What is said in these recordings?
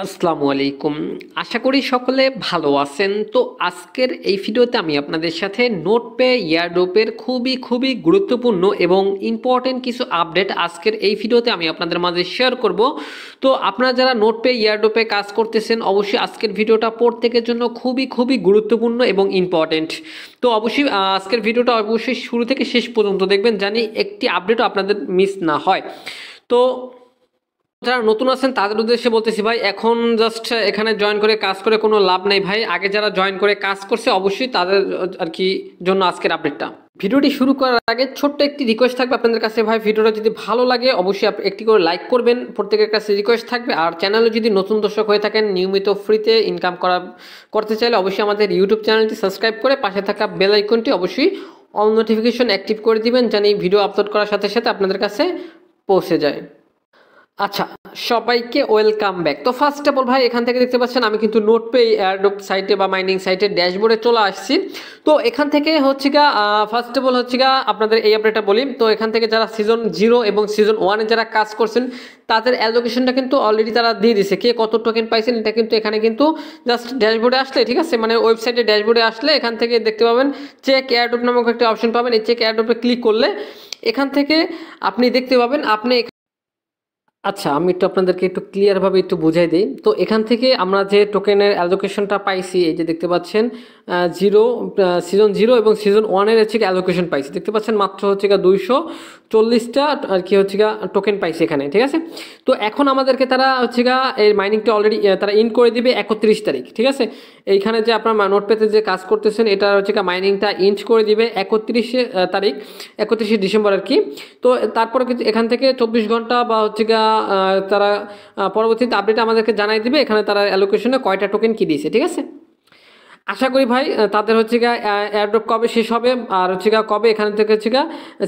আসসালামু আলাইকুম। আশা করি সকলে ভালো আছেন। তো আজকের এই ভিডিওতে আমি আপনাদের সাথে নোটপে এয়ারড্রপের খুবই গুরুত্বপূর্ণ এবং ইম্পর্টেন্ট কিছু আপডেট আজকের এই ভিডিওতে আমি আপনাদের মাঝে শেয়ার করব। তো আপনারা যারা নোটপে এয়ারড্রপে কাজ করতেছেন অবশ্যই আজকের ভিডিওটা প্রত্যেকের জন্য খুবই গুরুত্বপূর্ণ এবং ইম্পর্টেন্ট। তো অবশ্যই আজকের ভিডিওটা অবশ্যই শুরু থেকে শেষ পর্যন্ত দেখবেন, জানি একটি আপডেটও আপনাদের মিস না হয়। তো যারা নতুন আছেন তাদের উদ্দেশ্যে বলতেছি ভাই, এখন জাস্ট এখানে জয়েন করে কাজ করে কোনো লাভ নেই ভাই। আগে যারা জয়েন করে কাজ করছে অবশ্যই তাদের আর কি জন্য আজকের আপডেটটা। ভিডিওটি শুরু করার আগে ছোট্ট একটি রিকোয়েস্ট থাকবে আপনাদের কাছে ভাই, ভিডিওটা যদি ভালো লাগে অবশ্যই একটি করে লাইক করবেন, প্রত্যেকের কাছে রিকোয়েস্ট থাকবে। আর চ্যানেলে যদি নতুন দর্শক হয়ে থাকেন, নিয়মিত ফ্রিতে ইনকাম করতে চাইলে অবশ্যই আমাদের ইউটিউব চ্যানেলটি সাবস্ক্রাইব করে পাশে থাকা বেল আইকনটি অবশ্যই অল নোটিফিকেশন অ্যাক্টিভ করে দিবেন, জানি ভিডিও আপলোড করার সাথে সাথে আপনাদের কাছে পৌঁছে যায়। আচ্ছা, সবাইকে ওয়েলকাম ব্যাক। তো ফার্স্ট অফ অল ভাই, এখান থেকে দেখতে পাচ্ছেন আমি কিন্তু নোটপে এয়ারড্রপ সাইটে বা মাইনিং সাইটের ড্যাশবোর্ডে চলে আসছি। তো এখান থেকে হচ্ছে গা ফার্স্ট অফ অল হচ্ছে গা আপনাদের এই আপডেটটা বলি। তো এখান থেকে যারা সিজন 0 এবং সিজন 1-এ যারা কাজ করছেন তাদের অ্যালোকেশনটা কিন্তু অলরেডি তারা দিয়ে দিছে, কে কত টোকেন পাইছেন এটা কিন্তু এখানে কিন্তু জাস্ট ড্যাশবোর্ডে আসলে, ঠিক আছে, মানে ওয়েবসাইটে ড্যাশবোর্ডে আসলে এখান থেকে দেখতে পাবেন চেক এয়ারড্রপ নামক একটা অপশন পাবেন। এই চেক এয়ারড্রপে ক্লিক করলে এখান থেকে আপনি দেখতে পাবেন আপনি। আচ্ছা, আমি একটু আপনাদেরকে একটু ক্লিয়ারভাবে একটু বুঝাই দিই। তো এখান থেকে আমরা যে টোকেনের অ্যালোকেশনটা পাইছি, এই যে দেখতে পাচ্ছেন সিজন 0 এবং সিজন 1-এর হচ্ছে অ্যালোকেশন পাইছি, দেখতে পাচ্ছেন মাত্র হচ্ছে 240টা আর কি হচ্ছে টোকেন পাইছি এখানে, ঠিক আছে। তো এখন আমাদেরকে তারা হচ্ছে এই মাইনিংটা অলরেডি তারা ইন করে দিবে 31 তারিখ, ঠিক আছে। এইখানে যে আপনার নোটপেতে যে কাজ করতেছেন এটা হচ্ছে মাইনিংটা ইন্ট করে দিবে 31 তারিখ, 31 ডিসেম্বর আর কি। তো তারপরে কিন্তু এখান থেকে 24 ঘন্টা বা হচ্ছে তারা পরবর্তীতে আপডেট আমাদেরকে জানাই দিবে এখানে তারা অ্যালোকেশনে কয়টা টোকেন কি দিয়েছে, ঠিক আছে। আশা করি ভাই তাদের হচ্ছে এয়ারড্রপ কবে শেষ হবে আর হচ্ছে কবে এখান থেকে হচ্ছে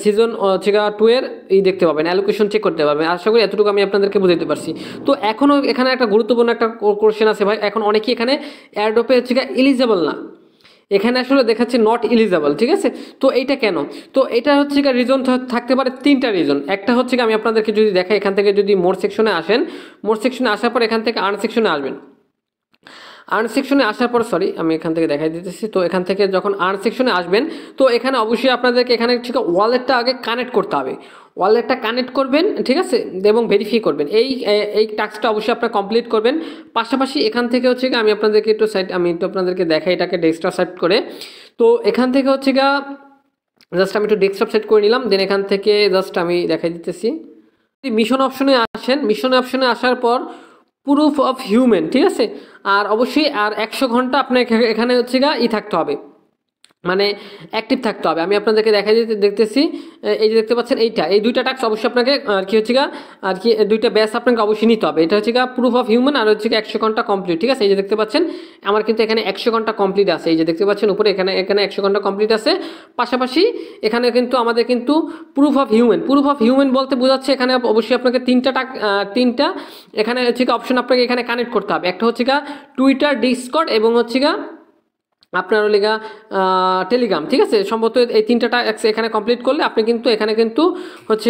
সিজন হচ্ছে 2-এর দেখতে পাবেন, অ্যালোকেশন চেক করতে পারবেন। আশা করি এতটুকু আমি আপনাদেরকে বুঝাতে পারছি। তো এখনও এখানে একটা গুরুত্বপূর্ণ একটা কোশ্চেন আছে ভাই, এখন অনেকেই এখানে এয়ারড্রপে হচ্ছে এলিজেবল না, এখানে আসলে দেখাচ্ছে নট এলিজেবল, ঠিক আছে। তো এইটা কেন? তো এটা হচ্ছে রিজন থাকতে পারে 3টা রিজন। একটা হচ্ছে আমি আপনাদেরকে যদি দেখাই, এখান থেকে যদি মোর সেকশনে আসেন, মোর সেকশনে আসার পর এখান থেকে আর্ন সেকশনে আসবেন। আর্ন সেকশনে আসার পর সরি আমি এখান থেকে দেখাই দিতেছি। তো এখান থেকে যখন আর্ন সেকশনে আসবেন তো এখানে অবশ্যই আপনাদেরকে এখানে ঠিক ওয়ালেটটা আগে কানেক্ট করতে হবে, ওয়ালেটটা কানেক্ট করবেন, ঠিক আছে, এবং ভেরিফাই করবেন। এই টাস্কটা অবশ্যই আপনারা কমপ্লিট করবেন। পাশাপাশি এখান থেকে হচ্ছে আমি আপনাদেরকে একটু আপনাদেরকে দেখাই এটাকে ডেস্কটপ সেট করে। তো এখান থেকে হচ্ছে জাস্ট আমি একটু ডেস্কটপ সেট করে নিলাম, দেন এখান থেকে জাস্ট আমি দেখাই দিতেছি। মিশন অপশনে আসেন, মিশন অপশনে আসার পর প্রুফ অফ হিউম্যান, ঠিক আছে, আর অবশ্যই আর 100 ঘন্টা আপনার এখানে হচ্ছে থাকতে হবে, মানে অ্যাক্টিভ থাকতে হবে। আমি আপনাদেরকে দেখাই দেখতেছি, এই যে দেখতে পাচ্ছেন এই দুইটা টাস্ক অবশ্যই আপনাকে আর কি হচ্ছে আর কি দুইটা ব্যাচ আপনাকে অবশ্যই নিতে হবে। এটা হচ্ছে প্রুফ অফ হিউম্যান আর হচ্ছে 100 ঘন্টা কমপ্লিট, ঠিক আছে। এই যে দেখতে পাচ্ছেন আমার কিন্তু এখানে 100 ঘন্টা কমপ্লিট আছে, এই যে দেখতে পাচ্ছেন উপরে এখানে 100 ঘন্টা কমপ্লিট আছে। পাশাপাশি এখানে কিন্তু আমাদের কিন্তু প্রুফ অফ হিউম্যান বলতে বোঝাচ্ছে এখানে অবশ্যই আপনাকে তিনটা এখানে হচ্ছে অপশন আপনাকে এখানে কানেক্ট করতে হবে। একটা হচ্ছে টুইটার, ডিসকর্ড এবং হচ্ছে আপনার লিগা টেলিগ্রাম, ঠিক আছে। সম্ভবত এই 3টা এখানে কমপ্লিট করলে আপনি কিন্তু এখানে কিন্তু হচ্ছে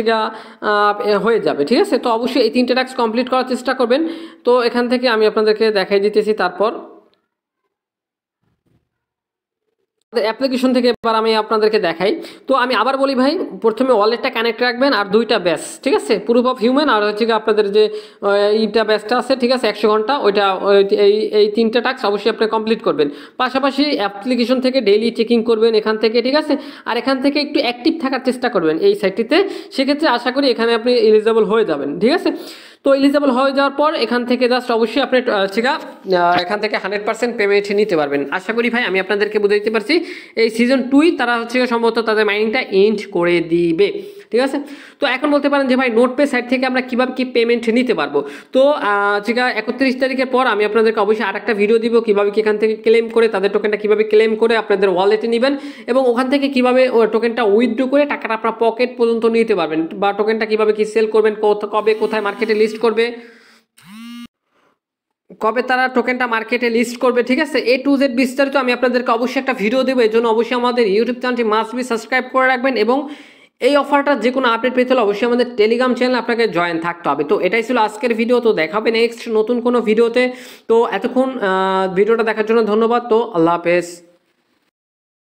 হয়ে যাবে, ঠিক আছে। তো অবশ্যই এই 3টা টাস্ক কমপ্লিট করার চেষ্টা করবেন। তো এখান থেকে আমি আপনাদেরকে দেখাই দিতেছি। তারপর অ্যাপ্লিকেশন থেকে এবার আমি আপনাদেরকে দেখাই। তো আমি আবার বলি ভাই, প্রথমে ওয়ালেটটা কানেক্ট রাখবেন আর দুইটা ব্যাচ, ঠিক আছে, প্রুফ অফ হিউম্যান আর হচ্ছে আপনাদের যে এইটা ব্যাচটা আছে, ঠিক আছে, 100 ঘন্টা, ওইটা এই 3টা টাস্ক অবশ্যই আপনি কমপ্লিট করবেন। পাশাপাশি অ্যাপ্লিকেশন থেকে ডেইলি চেকিং করবেন এখান থেকে, ঠিক আছে, আর এখান থেকে একটু অ্যাক্টিভ থাকার চেষ্টা করবেন এই সাইটটিতে। সেক্ষেত্রে আশা করি এখানে আপনি এলিজেবল হয়ে যাবেন, ঠিক আছে। তো এলিজেবল হয়ে যাওয়ার পর এখান থেকে জাস্ট অবশ্যই আপনি এখান থেকে 100% পেমেন্ট নিতে পারবেন। আশা করি ভাই আমি আপনাদেরকে বুঝাইতে পারছি। এই সিজন 2 তারা হচ্ছে সম্ভবত তাদের মাইনিংটা এন্ড করে দিবে, ঠিক আছে। তো এখন বলতে পারেন যে ভাই নোটপে সাইট থেকে আমরা কীভাবে কি পেমেন্ট নিতে পারবো। তো 31 তারিখের পর আমি আপনাদেরকে অবশ্যই আরেকটা ভিডিও দিব কীভাবে কি এখান থেকে ক্লেম করে তাদের টোকেনটা কীভাবে ক্লেম করে আপনাদের ওয়ালেটে নেবেন এবং ওখান থেকে কীভাবে টোকেনটা উইথড্র করে টাকাটা আপনার পকেট পর্যন্ত নিতে পারবেন, বা টোকেনটা কীভাবে কি সেল করবেন, কবে কোথায় মার্কেটে লিস্ট করবে, কবে তারা টোকেনটা মার্কেটে লিস্ট করবে, ঠিক আছে। A to Z বিস্তারিত আমি আপনাদেরকে অবশ্যই একটা ভিডিও দেবো। এই জন্য অবশ্যই আমাদের ইউটিউব চ্যানেলটি মাস্ট বি সাবস্ক্রাইব করে রাখবেন এবং এই অফারটা যে কোনো আপডেট পেতে হলে অবশ্যই আমাদের টেলিগ্রাম চ্যানেল আপনাকে জয়েন থাকতে হবে। তো এটাই ছিল আজকের ভিডিও, তো দেখা হবে নেক্সট নতুন কোনো ভিডিওতে। তো এতক্ষণ ভিডিওটা দেখার জন্য ধন্যবাদ। তো আল্লাহ হাফেজ।